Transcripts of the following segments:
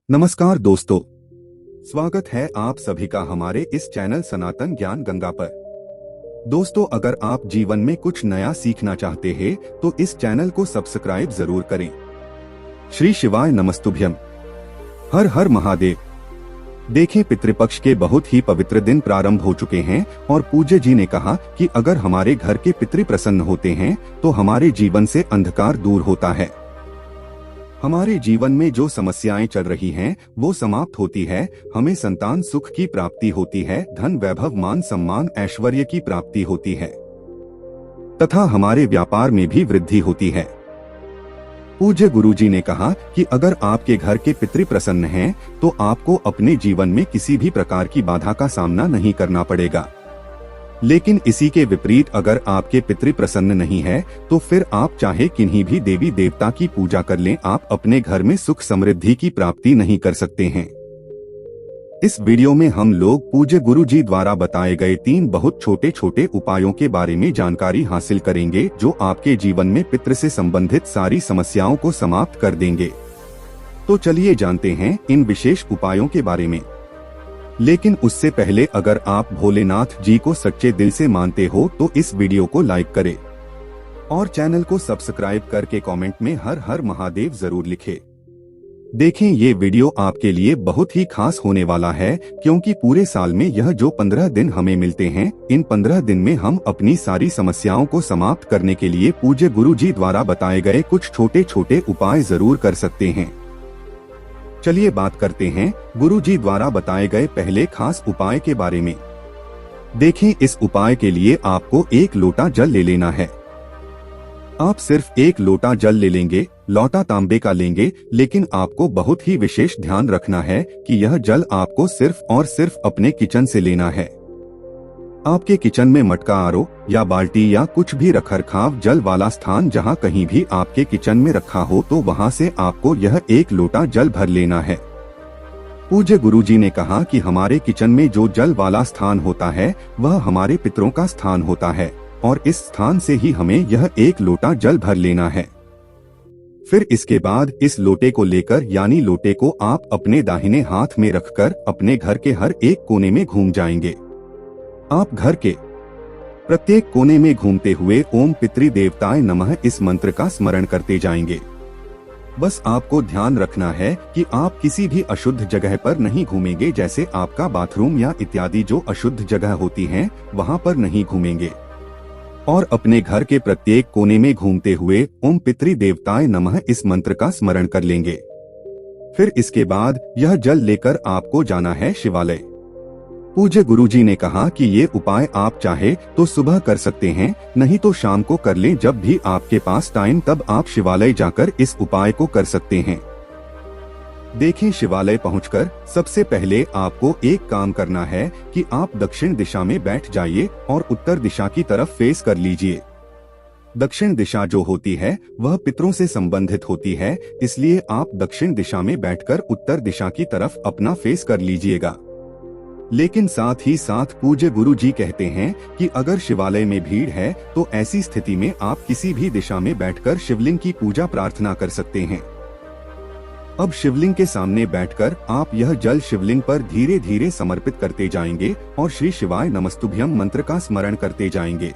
नमस्कार दोस्तों, स्वागत है आप सभी का हमारे इस चैनल सनातन ज्ञान गंगा पर। दोस्तों, अगर आप जीवन में कुछ नया सीखना चाहते हैं तो इस चैनल को सब्सक्राइब जरूर करें। श्री शिवाय नमस्तुभ्यम। हर हर महादेव। देखें, पितृपक्ष के बहुत ही पवित्र दिन प्रारंभ हो चुके हैं और पूज्य जी ने कहा कि अगर हमारे घर के पितृ प्रसन्न होते हैं तो हमारे जीवन से अंधकार दूर होता है। हमारे जीवन में जो समस्याएं चल रही हैं वो समाप्त होती है, हमें संतान सुख की प्राप्ति होती है, धन वैभव मान सम्मान ऐश्वर्य की प्राप्ति होती है तथा हमारे व्यापार में भी वृद्धि होती है। पूज्य गुरुजी ने कहा कि अगर आपके घर के पितृ प्रसन्न हैं तो आपको अपने जीवन में किसी भी प्रकार की बाधा का सामना नहीं करना पड़ेगा। लेकिन इसी के विपरीत अगर आपके पितृ प्रसन्न नहीं है तो फिर आप चाहे किन्हीं भी देवी देवता की पूजा कर लें, आप अपने घर में सुख समृद्धि की प्राप्ति नहीं कर सकते हैं। इस वीडियो में हम लोग पूज्य गुरु जी द्वारा बताए गए 3 बहुत छोटे छोटे उपायों के बारे में जानकारी हासिल करेंगे जो आपके जीवन में पितृ से संबंधित सारी समस्याओं को समाप्त कर देंगे। तो चलिए जानते हैं इन विशेष उपायों के बारे में। लेकिन उससे पहले अगर आप भोलेनाथ जी को सच्चे दिल से मानते हो तो इस वीडियो को लाइक करें और चैनल को सब्सक्राइब करके कमेंट में हर हर महादेव जरूर लिखें। देखें, ये वीडियो आपके लिए बहुत ही खास होने वाला है क्योंकि पूरे साल में यह जो 15 दिन हमें मिलते हैं, इन 15 दिन में हम अपनी सारी समस्याओं को समाप्त करने के लिए पूज्य गुरु जी द्वारा बताए गए कुछ छोटे छोटे उपाय जरूर कर सकते हैं। चलिए बात करते हैं गुरु जी द्वारा बताए गए पहले खास उपाय के बारे में। देखें, इस उपाय के लिए आपको 1 लोटा जल ले लेना है। आप सिर्फ 1 लोटा जल ले लेंगे, लोटा तांबे का लेंगे, लेकिन आपको बहुत ही विशेष ध्यान रखना है कि यह जल आपको सिर्फ और सिर्फ अपने किचन से लेना है। आपके किचन में मटका, आरो या बाल्टी या कुछ भी रखरखाव जल वाला स्थान जहां कहीं भी आपके किचन में रखा हो तो वहां से आपको यह 1 लोटा जल भर लेना है। पूज्य गुरुजी ने कहा कि हमारे किचन में जो जल वाला स्थान होता है वह हमारे पितरों का स्थान होता है और इस स्थान से ही हमें यह 1 लोटा जल भर लेना है। फिर इसके बाद इस लोटे को लेकर यानी लोटे को आप अपने दाहिने हाथ में रखकर अपने घर के हर एक कोने में घूम जाएंगे। आप घर के प्रत्येक कोने में घूमते हुए ओम पितृ देवताय नमः इस मंत्र का स्मरण करते जाएंगे। बस आपको ध्यान रखना है कि आप किसी भी अशुद्ध जगह पर नहीं घूमेंगे, जैसे आपका बाथरूम या इत्यादि जो अशुद्ध जगह होती हैं वहां पर नहीं घूमेंगे। और अपने घर के प्रत्येक कोने में घूमते हुए ओम पितृ देवताय नमः इस मंत्र का स्मरण कर लेंगे। फिर इसके बाद यह जल लेकर आपको जाना है शिवालय। पूज्य गुरुजी ने कहा कि ये उपाय आप चाहे तो सुबह कर सकते हैं, नहीं तो शाम को कर लें, जब भी आपके पास टाइम तब आप शिवालय जाकर इस उपाय को कर सकते हैं। देखें, शिवालय पहुंचकर सबसे पहले आपको एक काम करना है कि आप दक्षिण दिशा में बैठ जाइए और उत्तर दिशा की तरफ फेस कर लीजिए। दक्षिण दिशा जो होती है वह पितरों से संबंधित होती है, इसलिए आप दक्षिण दिशा में बैठकर उत्तर दिशा की तरफ अपना फेस कर लीजिएगा। लेकिन साथ ही साथ पूज्य गुरु जी कहते हैं कि अगर शिवालय में भीड़ है तो ऐसी स्थिति में आप किसी भी दिशा में बैठकर शिवलिंग की पूजा प्रार्थना कर सकते हैं। अब शिवलिंग के सामने बैठकर आप यह जल शिवलिंग पर धीरे धीरे समर्पित करते जाएंगे और श्री शिवाय नमस्तुभ्यम मंत्र का स्मरण करते जाएंगे।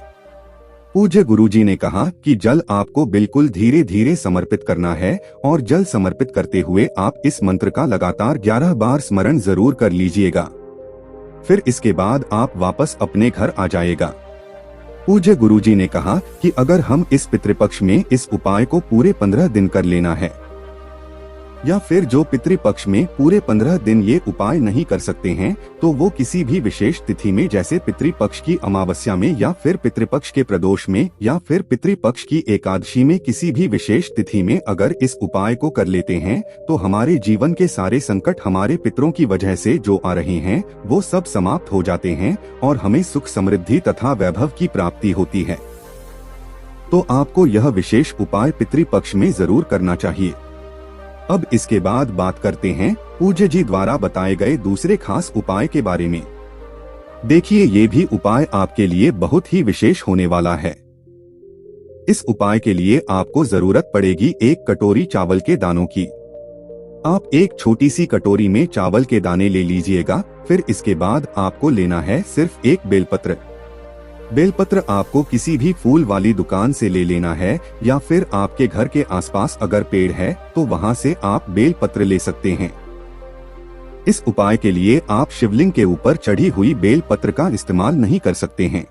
पूज्य गुरुजी ने कहा कि जल आपको बिल्कुल धीरे धीरे समर्पित करना है और जल समर्पित करते हुए आप इस मंत्र का लगातार 11 बार स्मरण जरूर कर लीजिएगा। फिर इसके बाद आप वापस अपने घर आ जाएगा। पूज्य गुरुजी ने कहा कि अगर हम इस पितृपक्ष में इस उपाय को पूरे 15 दिन कर लेना है या फिर जो पितृपक्ष में पूरे 15 दिन ये उपाय नहीं कर सकते हैं तो वो किसी भी विशेष तिथि में, जैसे पितृपक्ष की अमावस्या में या फिर पितृपक्ष के प्रदोष में या फिर पितृपक्ष की एकादशी में, किसी भी विशेष तिथि में अगर इस उपाय को कर लेते हैं तो हमारे जीवन के सारे संकट हमारे पितरों की वजह से जो आ रहे हैं वो सब समाप्त हो जाते हैं और हमें सुख समृद्धि तथा वैभव की प्राप्ति होती है। तो आपको यह विशेष उपाय पितृपक्ष में जरूर करना चाहिए। अब इसके बाद बात करते हैं पूज्य जी द्वारा बताए गए दूसरे खास उपाय के बारे में। देखिए, ये भी उपाय आपके लिए बहुत ही विशेष होने वाला है। इस उपाय के लिए आपको जरूरत पड़ेगी 1 कटोरी चावल के दानों की। आप एक छोटी सी कटोरी में चावल के दाने ले लीजिएगा। फिर इसके बाद आपको लेना है सिर्फ एक बेलपत्र। बेलपत्र आपको किसी भी फूल वाली दुकान से ले लेना है, या फिर आपके घर के आसपास अगर पेड़ है तो वहां से आप बेलपत्र ले सकते हैं। इस उपाय के लिए आप शिवलिंग के ऊपर चढ़ी हुई बेलपत्र का इस्तेमाल नहीं कर सकते हैं।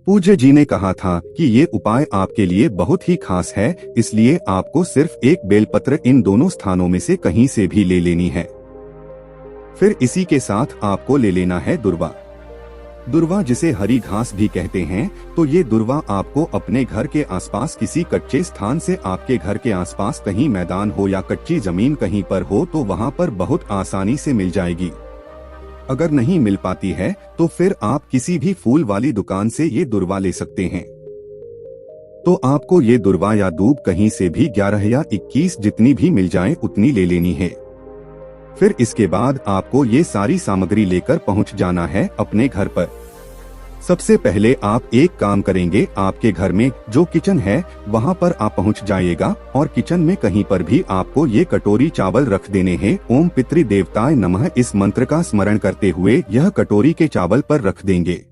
पूज्य जी ने कहा था कि ये उपाय आपके लिए बहुत ही खास है, इसलिए आपको सिर्फ एक बेलपत्र इन दोनों स्थानों में से कहीं से भी ले लेनी है। फिर इसी के साथ आपको ले लेना है दुर्वा। दुर्वा जिसे हरी घास भी कहते हैं, तो ये दुर्वा आपको अपने घर के आसपास किसी कच्चे स्थान से, आपके घर के आसपास कहीं मैदान हो या कच्ची जमीन कहीं पर हो तो वहाँ पर बहुत आसानी से मिल जाएगी। अगर नहीं मिल पाती है तो फिर आप किसी भी फूल वाली दुकान से ये दुर्वा ले सकते हैं। तो आपको ये दुर्वा या दूब कहीं से भी 11 या 21 जितनी भी मिल जाए उतनी ले लेनी है। फिर इसके बाद आपको ये सारी सामग्री लेकर पहुंच जाना है अपने घर पर। सबसे पहले आप एक काम करेंगे, आपके घर में जो किचन है वहां पर आप पहुंच जाइएगा और किचन में कहीं पर भी आपको ये कटोरी चावल रख देने हैं। ओम पितृ देवताय नमः इस मंत्र का स्मरण करते हुए यह कटोरी के चावल पर रख देंगे।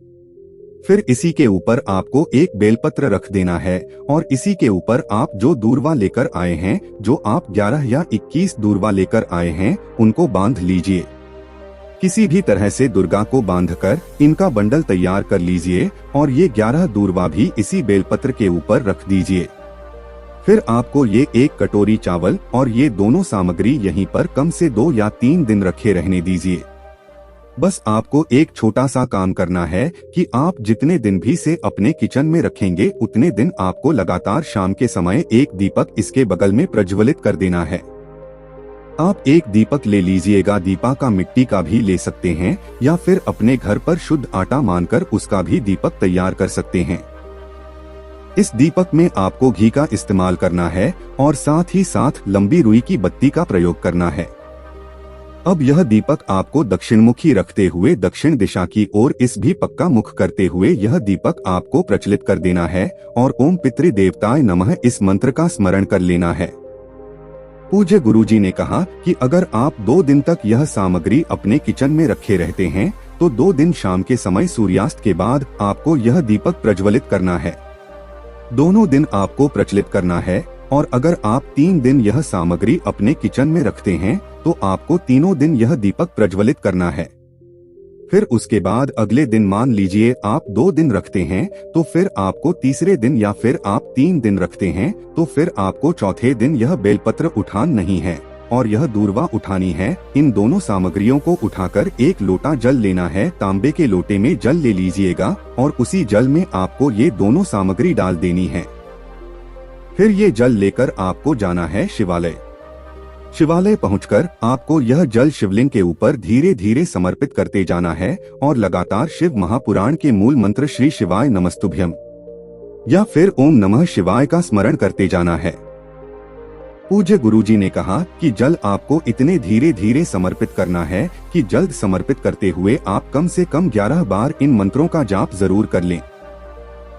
फिर इसी के ऊपर आपको एक बेलपत्र रख देना है और इसी के ऊपर आप जो दूर्वा लेकर आए हैं, जो आप 11 या 21 दूर्वा लेकर आए हैं, उनको बांध लीजिए। किसी भी तरह से दुर्गा को बांधकर इनका बंडल तैयार कर लीजिए और ये 11 दूर्वा भी इसी बेलपत्र के ऊपर रख दीजिए। फिर आपको ये एक कटोरी चावल और ये दोनों सामग्री यहीं पर कम से 2 या 3 दिन रखे रहने दीजिए। बस आपको एक छोटा सा काम करना है कि आप जितने दिन भी से अपने किचन में रखेंगे उतने दिन आपको लगातार शाम के समय एक दीपक इसके बगल में प्रज्वलित कर देना है। आप एक दीपक ले लीजिएगा, दीपा का मिट्टी का भी ले सकते हैं या फिर अपने घर पर शुद्ध आटा मानकर उसका भी दीपक तैयार कर सकते हैं। इस दीपक में आपको घी का इस्तेमाल करना है और साथ ही साथ लंबी रुई की बत्ती का प्रयोग करना है। अब यह दीपक आपको दक्षिणमुखी रखते हुए दक्षिण दिशा की ओर इस भी पक्का मुख करते हुए यह दीपक आपको प्रज्वलित कर देना है और ओम पितृ देवताय नमः इस मंत्र का स्मरण कर लेना है। पूज्य गुरुजी ने कहा कि अगर आप 2 दिन तक यह सामग्री अपने किचन में रखे रहते हैं तो 2 दिन शाम के समय सूर्यास्त के बाद आपको यह दीपक प्रज्वलित करना है। दोनों दिन आपको प्रज्वलित करना है और अगर आप 3 दिन यह सामग्री अपने किचन में रखते हैं तो आपको तीनों दिन यह दीपक प्रज्वलित करना है। फिर उसके बाद अगले दिन मान लीजिए आप 2 दिन रखते हैं तो फिर आपको तीसरे दिन, या फिर आप 3 दिन रखते हैं तो फिर आपको चौथे दिन यह बेलपत्र उठान नहीं है और यह दूर्वा उठानी है। इन दोनों सामग्रियों को उठाकर एक लोटा जल लेना है। तांबे के लोटे में जल ले लीजिएगा और उसी जल में आपको ये दोनों सामग्री डाल देनी है। फिर ये जल लेकर आपको जाना है शिवालय। शिवालय पहुंचकर आपको यह जल शिवलिंग के ऊपर धीरे धीरे समर्पित करते जाना है और लगातार शिव महापुराण के मूल मंत्र श्री शिवाय नमस्तुभ्यम या फिर ओम नमः शिवाय का स्मरण करते जाना है। पूज्य गुरुजी ने कहा कि जल आपको इतने धीरे धीरे समर्पित करना है कि जल्द समर्पित करते हुए आप कम से कम 11 बार इन मंत्रों का जाप जरूर कर लें।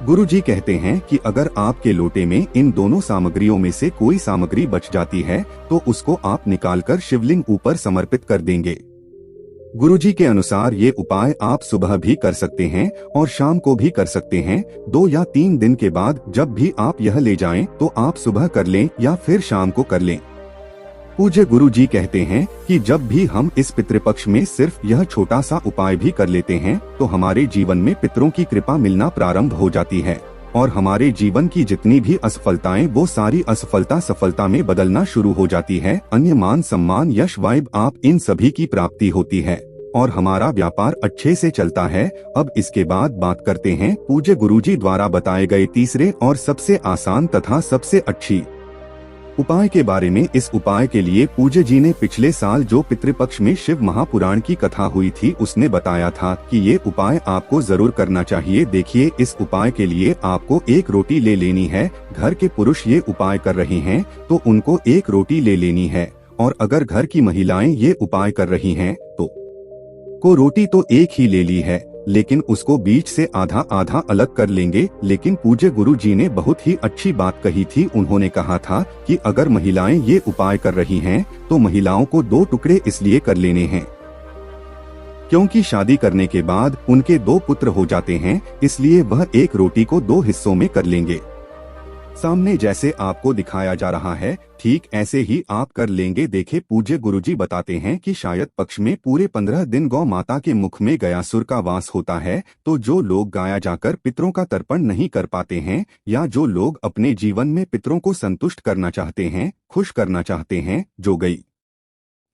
गुरुजी कहते हैं कि अगर आपके लोटे में इन दोनों सामग्रियों में से कोई सामग्री बच जाती है तो उसको आप निकालकर शिवलिंग ऊपर समर्पित कर देंगे। गुरुजी के अनुसार ये उपाय आप सुबह भी कर सकते हैं और शाम को भी कर सकते हैं। 2 या 3 दिन के बाद जब भी आप यह ले जाएं तो आप सुबह कर लें या फिर शाम को कर लें। पूज्य गुरुजी कहते हैं कि जब भी हम इस पितृपक्ष में सिर्फ यह छोटा सा उपाय भी कर लेते हैं तो हमारे जीवन में पितरों की कृपा मिलना प्रारंभ हो जाती है और हमारे जीवन की जितनी भी असफलताएं वो सारी असफलता सफलता में बदलना शुरू हो जाती है। अन्य मान सम्मान यश वाइब आप इन सभी की प्राप्ति होती है और हमारा व्यापार अच्छे से चलता है। अब इसके बाद बात करते हैं पूज्य गुरुजी द्वारा बताए गए तीसरे और सबसे आसान तथा सबसे अच्छी उपाय के बारे में। इस उपाय के लिए पूज्य जी ने पिछले साल जो पितृपक्ष में शिव महापुराण की कथा हुई थी उसने बताया था कि ये उपाय आपको जरूर करना चाहिए। देखिए, इस उपाय के लिए आपको 1 रोटी ले लेनी है। घर के पुरुष ये उपाय कर रहे हैं तो उनको 1 रोटी ले लेनी है और अगर घर की महिलाएं ये उपाय कर रही हैं तो को रोटी तो 1 ही ले ली है लेकिन उसको बीच से आधा आधा अलग कर लेंगे। लेकिन पूज्य गुरु जी ने बहुत ही अच्छी बात कही थी। उन्होंने कहा था कि अगर महिलाएं ये उपाय कर रही हैं तो महिलाओं को 2 टुकड़े इसलिए कर लेने हैं क्योंकि शादी करने के बाद उनके 2 पुत्र हो जाते हैं, इसलिए वह एक रोटी को 2 हिस्सों में कर लेंगे। सामने जैसे आपको दिखाया जा रहा है ठीक ऐसे ही आप कर लेंगे। देखे पूज्य गुरुजी बताते हैं कि शायद पक्ष में पूरे 15 दिन गौ माता के मुख में गयासुर का वास होता है। तो जो लोग गाया जाकर पितरों का तर्पण नहीं कर पाते हैं या जो लोग अपने जीवन में पितरों को संतुष्ट करना चाहते हैं, खुश करना चाहते हैं, जो गई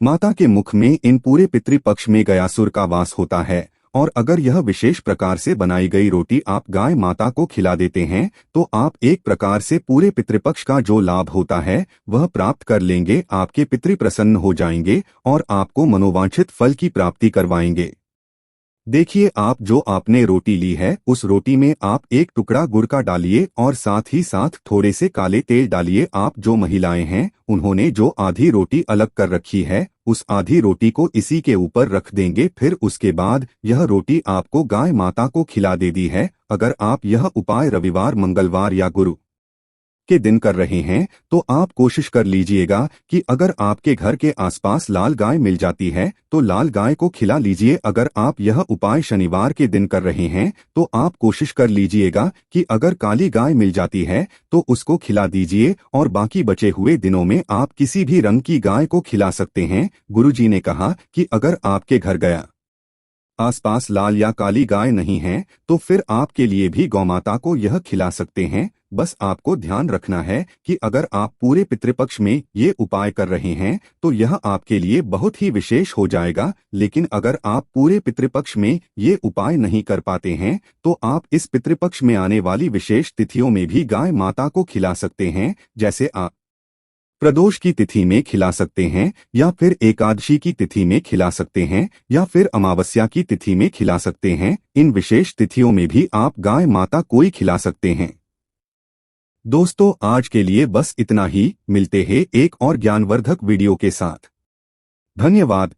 माता के मुख में इन पूरे पितृपक्ष में गयासुर का वास होता है और अगर यह विशेष प्रकार से बनाई गई रोटी आप गाय माता को खिला देते हैं तो आप एक प्रकार से पूरे पितृपक्ष का जो लाभ होता है वह प्राप्त कर लेंगे। आपके पितृ प्रसन्न हो जाएंगे और आपको मनोवांछित फल की प्राप्ति करवाएंगे। देखिए, आप जो आपने रोटी ली है उस रोटी में आप एक टुकड़ा गुड़ का डालिए और साथ ही साथ थोड़े से काले तेल डालिए। आप जो महिलाएं हैं उन्होंने जो आधी रोटी अलग कर रखी है उस आधी रोटी को इसी के ऊपर रख देंगे। फिर उसके बाद यह रोटी आपको गाय माता को खिला दे दी है। अगर आप यह उपाय रविवार, मंगलवार या गुरु के दिन कर रहे हैं तो आप कोशिश कर लीजिएगा कि अगर आपके घर के आसपास लाल गाय मिल जाती है तो लाल गाय को खिला लीजिए। अगर आप यह उपाय शनिवार के दिन कर रहे हैं तो आप कोशिश कर लीजिएगा कि अगर काली गाय मिल जाती है तो उसको खिला दीजिए और बाकी बचे हुए दिनों में आप किसी भी रंग की गाय को खिला सकते हैं। गुरुजी ने कहा कि अगर आपके घर गया आसपास लाल या काली गाय नहीं है तो फिर आपके लिए भी गौमाता को यह खिला सकते हैं। बस आपको ध्यान रखना है कि अगर आप पूरे पितृपक्ष में ये उपाय कर रहे हैं तो यह आपके लिए बहुत ही विशेष हो जाएगा। लेकिन अगर आप पूरे पितृपक्ष में ये उपाय नहीं कर पाते हैं तो आप इस पितृपक्ष में आने वाली विशेष तिथियों में भी गाय माता को खिला सकते हैं। जैसे आप प्रदोष की तिथि में खिला सकते हैं या फिर एकादशी की तिथि में खिला सकते हैं या फिर अमावस्या की तिथि में खिला सकते हैं। इन विशेष तिथियों में भी आप गाय माता को ही खिला सकते हैं। दोस्तों, आज के लिए बस इतना ही। मिलते हैं एक और ज्ञानवर्धक वीडियो के साथ। धन्यवाद।